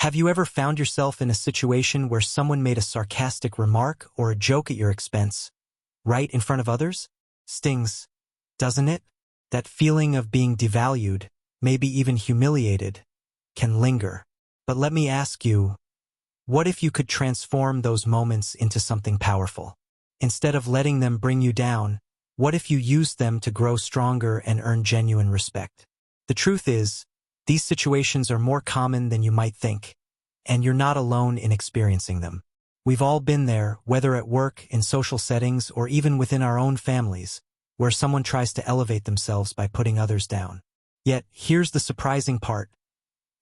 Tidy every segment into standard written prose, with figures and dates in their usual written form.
Have you ever found yourself in a situation where someone made a sarcastic remark or a joke at your expense, right in front of others? Stings, doesn't it? That feeling of being devalued, maybe even humiliated, can linger. But let me ask you, what if you could transform those moments into something powerful? Instead of letting them bring you down, what if you used them to grow stronger and earn genuine respect? The truth is, these situations are more common than you might think, and you're not alone in experiencing them. We've all been there, whether at work, in social settings, or even within our own families, where someone tries to elevate themselves by putting others down. Yet, here's the surprising part.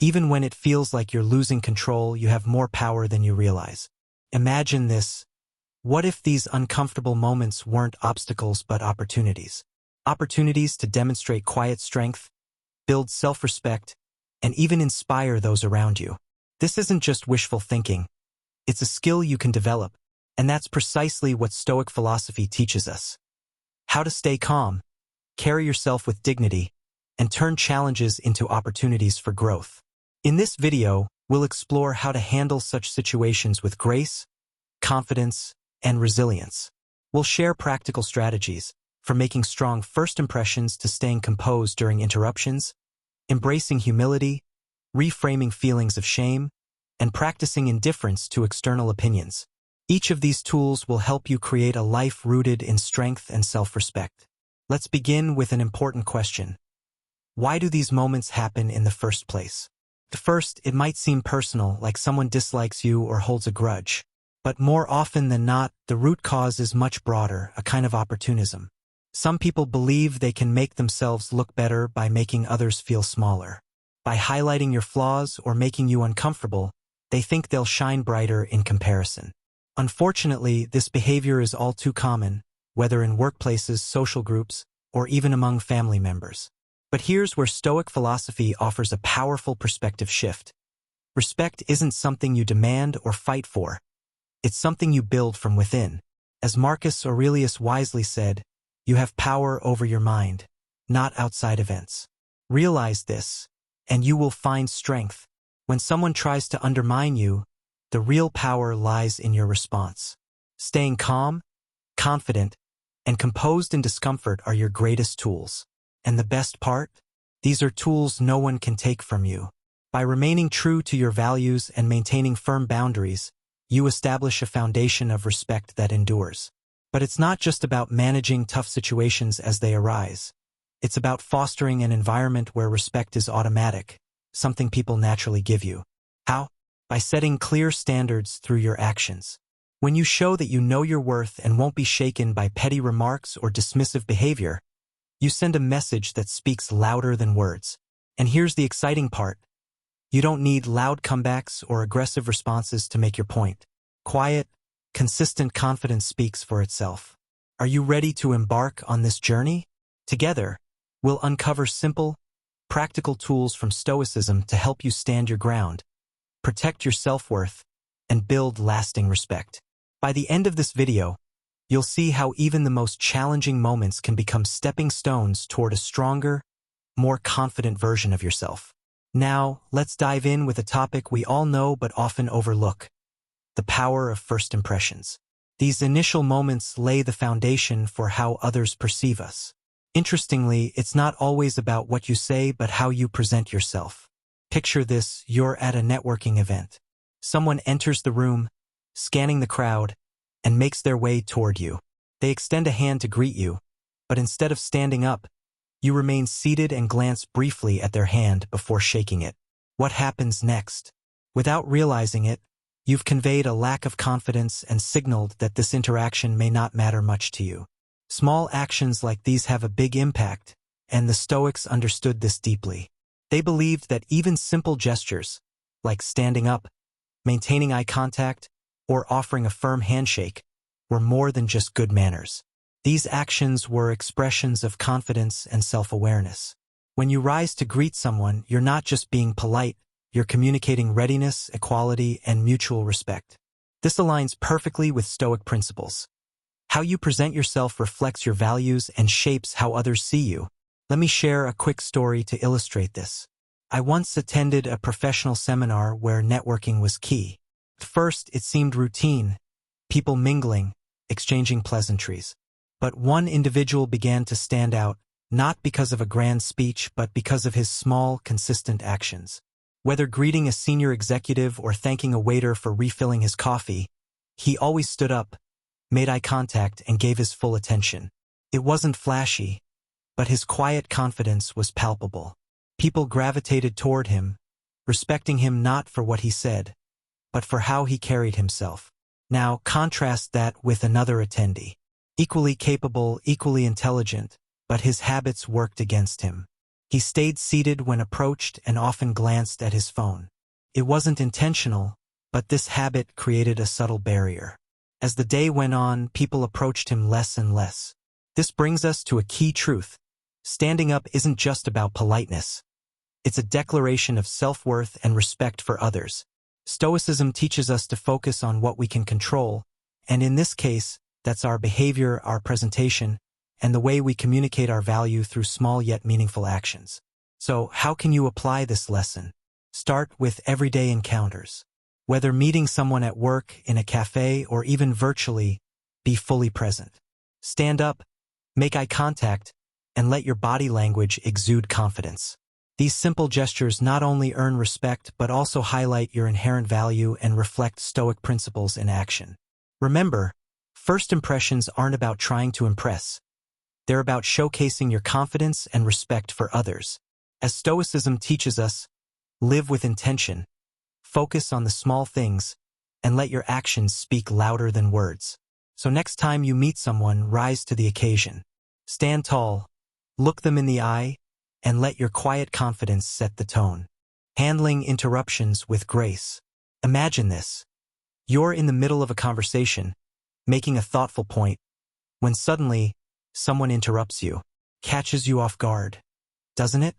Even when it feels like you're losing control, you have more power than you realize. Imagine this. What if these uncomfortable moments weren't obstacles but opportunities? Opportunities to demonstrate quiet strength, build self-respect, and even inspire those around you. This isn't just wishful thinking. It's a skill you can develop, and that's precisely what Stoic philosophy teaches us. How to stay calm, carry yourself with dignity, and turn challenges into opportunities for growth. In this video, we'll explore how to handle such situations with grace, confidence, and resilience. We'll share practical strategies, from making strong first impressions to staying composed during interruptions, embracing humility, reframing feelings of shame, and practicing indifference to external opinions. Each of these tools will help you create a life rooted in strength and self-respect. Let's begin with an important question. Why do these moments happen in the first place? At first, it might seem personal, like someone dislikes you or holds a grudge. But more often than not, the root cause is much broader, a kind of opportunism. Some people believe they can make themselves look better by making others feel smaller. By highlighting your flaws or making you uncomfortable, they think they'll shine brighter in comparison. Unfortunately, this behavior is all too common, whether in workplaces, social groups, or even among family members. But here's where Stoic philosophy offers a powerful perspective shift. Respect isn't something you demand or fight for. It's something you build from within. As Marcus Aurelius wisely said, you have power over your mind, not outside events. Realize this, and you will find strength. When someone tries to undermine you, the real power lies in your response. Staying calm, confident, and composed in discomfort are your greatest tools. And the best part? These are tools no one can take from you. By remaining true to your values and maintaining firm boundaries, you establish a foundation of respect that endures. But it's not just about managing tough situations as they arise. It's about fostering an environment where respect is automatic, something people naturally give you. How? By setting clear standards through your actions. When you show that you know your worth and won't be shaken by petty remarks or dismissive behavior, you send a message that speaks louder than words. And here's the exciting part. You don't need loud comebacks or aggressive responses to make your point. Quiet, consistent confidence speaks for itself. Are you ready to embark on this journey? Together, we'll uncover simple, practical tools from Stoicism to help you stand your ground, protect your self-worth, and build lasting respect. By the end of this video, you'll see how even the most challenging moments can become stepping stones toward a stronger, more confident version of yourself. Now, let's dive in with a topic we all know but often overlook: the power of first impressions. These initial moments lay the foundation for how others perceive us. Interestingly, it's not always about what you say but how you present yourself. Picture this: you're at a networking event. Someone enters the room, scanning the crowd, and makes their way toward you. They extend a hand to greet you, but instead of standing up, you remain seated and glance briefly at their hand before shaking it. What happens next? Without realizing it, you've conveyed a lack of confidence and signaled that this interaction may not matter much to you. Small actions like these have a big impact, and the Stoics understood this deeply. They believed that even simple gestures, like standing up, maintaining eye contact, or offering a firm handshake, were more than just good manners. These actions were expressions of confidence and self-awareness. When you rise to greet someone, you're not just being polite, you're communicating readiness, equality, and mutual respect. This aligns perfectly with Stoic principles. How you present yourself reflects your values and shapes how others see you. Let me share a quick story to illustrate this. I once attended a professional seminar where networking was key. At first, it seemed routine, people mingling, exchanging pleasantries. But one individual began to stand out, not because of a grand speech, but because of his small, consistent actions. Whether greeting a senior executive or thanking a waiter for refilling his coffee, he always stood up, made eye contact, and gave his full attention. It wasn't flashy, but his quiet confidence was palpable. People gravitated toward him, respecting him not for what he said, but for how he carried himself. Now, contrast that with another attendee. Equally capable, equally intelligent, but his habits worked against him. He stayed seated when approached and often glanced at his phone. It wasn't intentional, but this habit created a subtle barrier. As the day went on, people approached him less and less. This brings us to a key truth. Standing up isn't just about politeness. It's a declaration of self-worth and respect for others. Stoicism teaches us to focus on what we can control, and in this case, that's our behavior, our presentation, and the way we communicate our value through small yet meaningful actions. So, how can you apply this lesson? Start with everyday encounters. Whether meeting someone at work, in a cafe, or even virtually, be fully present. Stand up, make eye contact, and let your body language exude confidence. These simple gestures not only earn respect but also highlight your inherent value and reflect Stoic principles in action. Remember, first impressions aren't about trying to impress. They're about showcasing your confidence and respect for others. As Stoicism teaches us, live with intention, focus on the small things, and let your actions speak louder than words. So next time you meet someone, rise to the occasion. Stand tall, look them in the eye, and let your quiet confidence set the tone. Handling interruptions with grace. Imagine this. You're in the middle of a conversation, making a thoughtful point, when suddenly, someone interrupts you, catches you off guard. Doesn't it?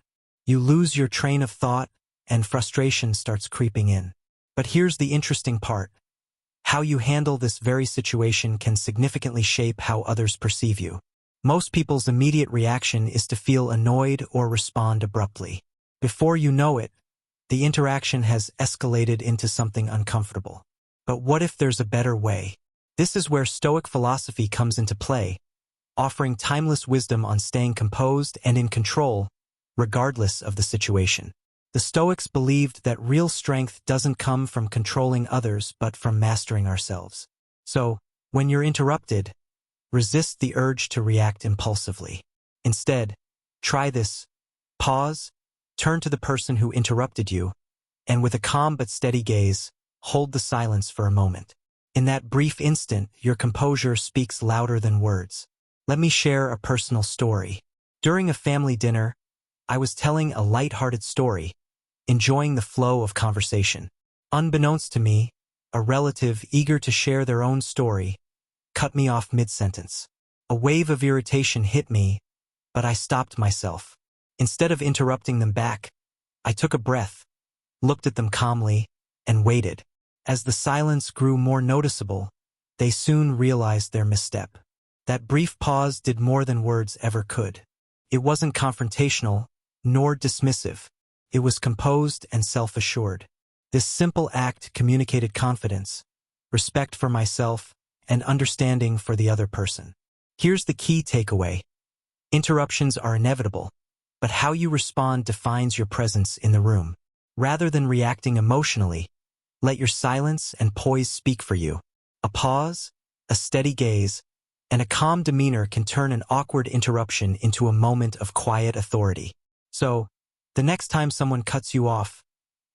You lose your train of thought, and frustration starts creeping in. But here's the interesting part. How you handle this very situation can significantly shape how others perceive you. Most people's immediate reaction is to feel annoyed or respond abruptly. Before you know it, the interaction has escalated into something uncomfortable. But what if there's a better way? This is where Stoic philosophy comes into play, offering timeless wisdom on staying composed and in control, regardless of the situation. The Stoics believed that real strength doesn't come from controlling others but from mastering ourselves. So, when you're interrupted, resist the urge to react impulsively. Instead, try this. Pause, turn to the person who interrupted you, and with a calm but steady gaze, hold the silence for a moment. In that brief instant, your composure speaks louder than words. Let me share a personal story. During a family dinner, I was telling a light-hearted story, enjoying the flow of conversation. Unbeknownst to me, a relative eager to share their own story cut me off mid-sentence. A wave of irritation hit me, but I stopped myself. Instead of interrupting them back, I took a breath, looked at them calmly, and waited. As the silence grew more noticeable, they soon realized their misstep. That brief pause did more than words ever could. It wasn't confrontational, nor dismissive. It was composed and self-assured. This simple act communicated confidence, respect for myself, and understanding for the other person. Here's the key takeaway. Interruptions are inevitable, but how you respond defines your presence in the room. Rather than reacting emotionally, let your silence and poise speak for you. A pause, a steady gaze, and a calm demeanor can turn an awkward interruption into a moment of quiet authority. So, the next time someone cuts you off,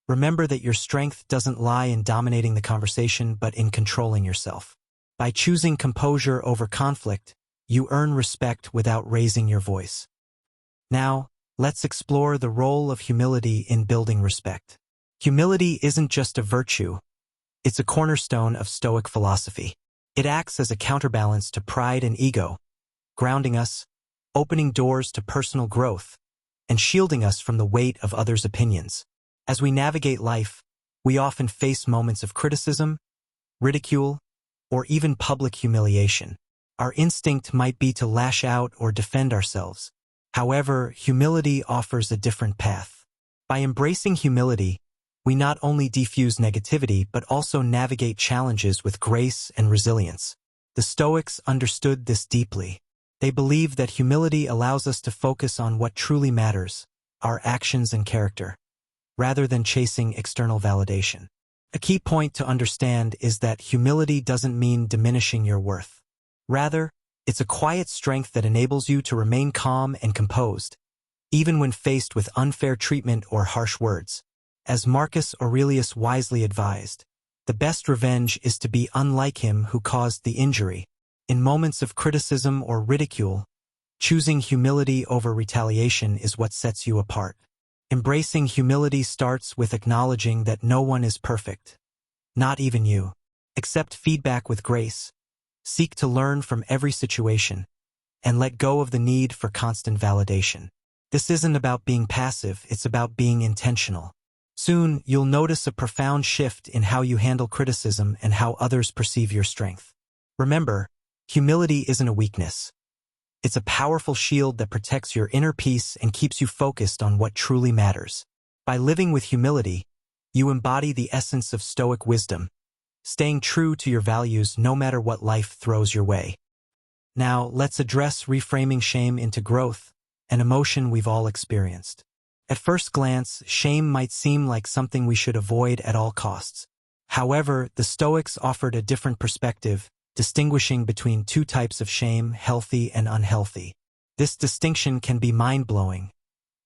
remember that your strength doesn't lie in dominating the conversation but in controlling yourself. By choosing composure over conflict, you earn respect without raising your voice. Now, let's explore the role of humility in building respect. Humility isn't just a virtue, it's a cornerstone of Stoic philosophy. It acts as a counterbalance to pride and ego, grounding us, opening doors to personal growth, and shielding us from the weight of others' opinions. As we navigate life, we often face moments of criticism, ridicule, or even public humiliation. Our instinct might be to lash out or defend ourselves. However, humility offers a different path. By embracing humility, we not only defuse negativity but also navigate challenges with grace and resilience. The Stoics understood this deeply. They believed that humility allows us to focus on what truly matters, our actions and character, rather than chasing external validation. A key point to understand is that humility doesn't mean diminishing your worth. Rather, it's a quiet strength that enables you to remain calm and composed, even when faced with unfair treatment or harsh words. As Marcus Aurelius wisely advised, the best revenge is to be unlike him who caused the injury. In moments of criticism or ridicule, choosing humility over retaliation is what sets you apart. Embracing humility starts with acknowledging that no one is perfect, not even you. Accept feedback with grace, seek to learn from every situation, and let go of the need for constant validation. This isn't about being passive, it's about being intentional. Soon, you'll notice a profound shift in how you handle criticism and how others perceive your strength. Remember, humility isn't a weakness. It's a powerful shield that protects your inner peace and keeps you focused on what truly matters. By living with humility, you embody the essence of Stoic wisdom, staying true to your values no matter what life throws your way. Now, let's address reframing shame into growth, an emotion we've all experienced. At first glance, shame might seem like something we should avoid at all costs. However, the Stoics offered a different perspective, distinguishing between two types of shame, healthy and unhealthy. This distinction can be mind-blowing.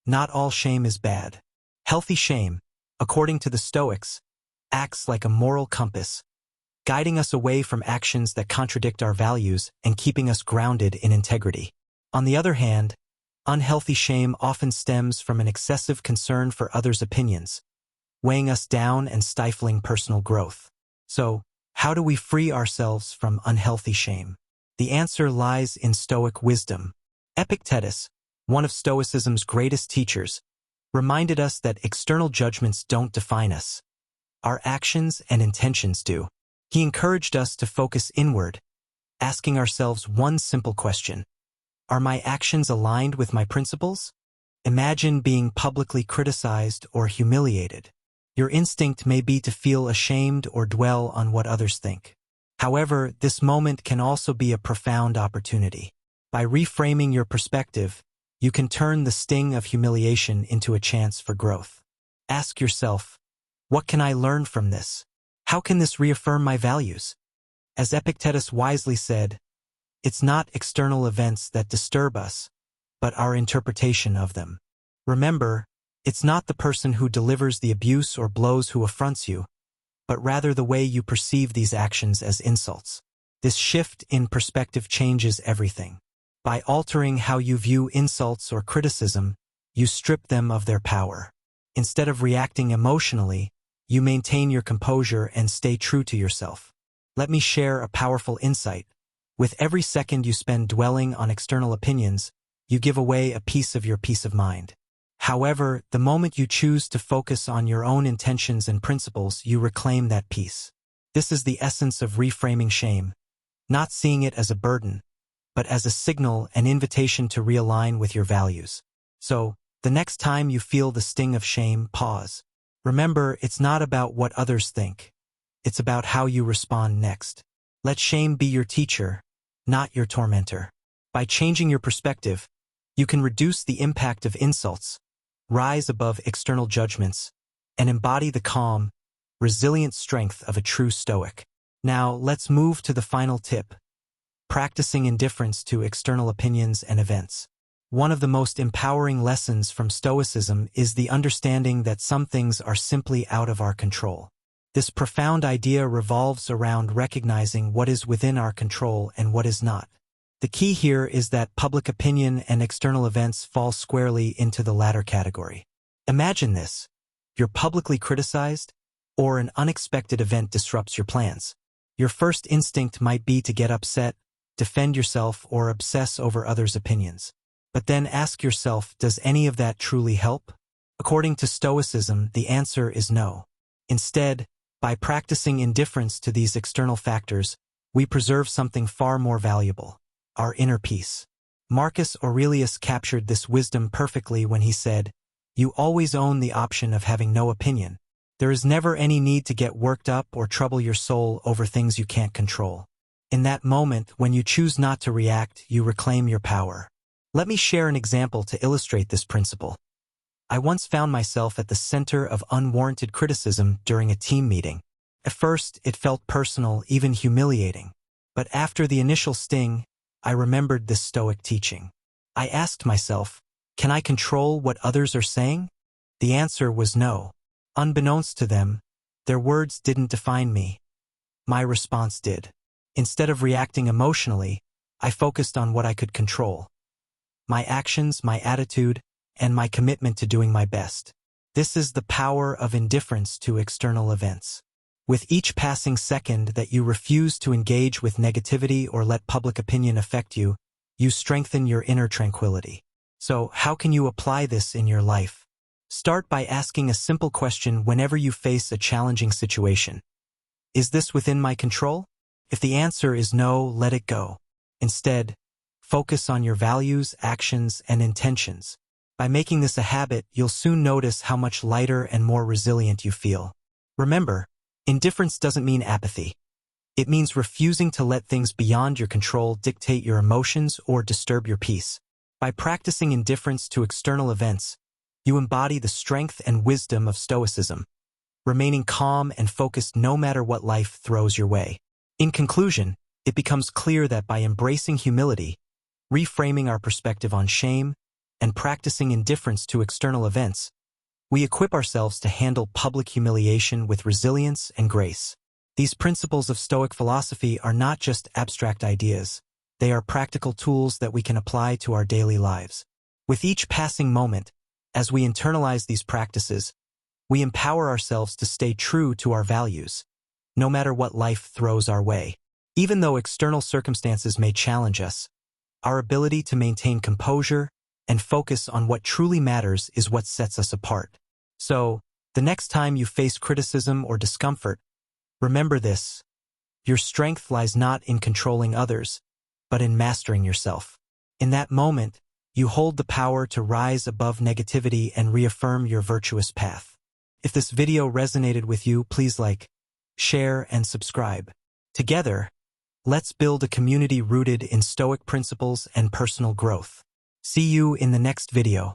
Not all shame is bad. Healthy shame, according to the Stoics, acts like a moral compass, guiding us away from actions that contradict our values and keeping us grounded in integrity. On the other hand, unhealthy shame often stems from an excessive concern for others' opinions, weighing us down and stifling personal growth. So, how do we free ourselves from unhealthy shame? The answer lies in Stoic wisdom. Epictetus, one of Stoicism's greatest teachers, reminded us that external judgments don't define us. Our actions and intentions do. He encouraged us to focus inward, asking ourselves one simple question: are my actions aligned with my principles? Imagine being publicly criticized or humiliated. Your instinct may be to feel ashamed or dwell on what others think. However, this moment can also be a profound opportunity. By reframing your perspective, you can turn the sting of humiliation into a chance for growth. Ask yourself, what can I learn from this? How can this reaffirm my values? As Epictetus wisely said, it's not external events that disturb us, but our interpretation of them. Remember, it's not the person who delivers the abuse or blows who affronts you, but rather the way you perceive these actions as insults. This shift in perspective changes everything. By altering how you view insults or criticism, you strip them of their power. Instead of reacting emotionally, you maintain your composure and stay true to yourself. Let me share a powerful insight. With every second you spend dwelling on external opinions, you give away a piece of your peace of mind. However, the moment you choose to focus on your own intentions and principles, you reclaim that peace. This is the essence of reframing shame, not seeing it as a burden, but as a signal, an invitation to realign with your values. So, the next time you feel the sting of shame, pause. Remember, it's not about what others think. It's about how you respond next. Let shame be your teacher, not your tormentor. By changing your perspective, you can reduce the impact of insults, rise above external judgments, and embody the calm, resilient strength of a true Stoic. Now, let's move to the final tip: practicing indifference to external opinions and events. One of the most empowering lessons from Stoicism is the understanding that some things are simply out of our control. This profound idea revolves around recognizing what is within our control and what is not. The key here is that public opinion and external events fall squarely into the latter category. Imagine this: you're publicly criticized, or an unexpected event disrupts your plans. Your first instinct might be to get upset, defend yourself, or obsess over others' opinions. But then ask yourself, does any of that truly help? According to Stoicism, the answer is no. Instead, by practicing indifference to these external factors, we preserve something far more valuable: our inner peace. Marcus Aurelius captured this wisdom perfectly when he said, you always own the option of having no opinion. There is never any need to get worked up or trouble your soul over things you can't control. In that moment, when you choose not to react, you reclaim your power. Let me share an example to illustrate this principle. I once found myself at the center of unwarranted criticism during a team meeting. At first, it felt personal, even humiliating. But after the initial sting, I remembered this Stoic teaching. I asked myself, can I control what others are saying? The answer was no. Unbeknownst to them, their words didn't define me. My response did. Instead of reacting emotionally, I focused on what I could control. My actions, my attitude, and my commitment to doing my best. This is the power of indifference to external events. With each passing second that you refuse to engage with negativity or let public opinion affect you, you strengthen your inner tranquility. So, how can you apply this in your life? Start by asking a simple question whenever you face a challenging situation. Is this within my control? If the answer is no, let it go. Instead, focus on your values, actions, and intentions. By making this a habit, you'll soon notice how much lighter and more resilient you feel. Remember, indifference doesn't mean apathy. It means refusing to let things beyond your control dictate your emotions or disturb your peace. By practicing indifference to external events, you embody the strength and wisdom of Stoicism, remaining calm and focused no matter what life throws your way. In conclusion, it becomes clear that by embracing humility, reframing our perspective on shame, and practicing indifference to external events, we equip ourselves to handle public humiliation with resilience and grace. These principles of Stoic philosophy are not just abstract ideas. They are practical tools that we can apply to our daily lives. With each passing moment, as we internalize these practices, we empower ourselves to stay true to our values, no matter what life throws our way. Even though external circumstances may challenge us, our ability to maintain composure and focus on what truly matters is what sets us apart. So, the next time you face criticism or discomfort, remember this: your strength lies not in controlling others, but in mastering yourself. In that moment, you hold the power to rise above negativity and reaffirm your virtuous path. If this video resonated with you, please like, share, and subscribe. Together, let's build a community rooted in Stoic principles and personal growth. See you in the next video.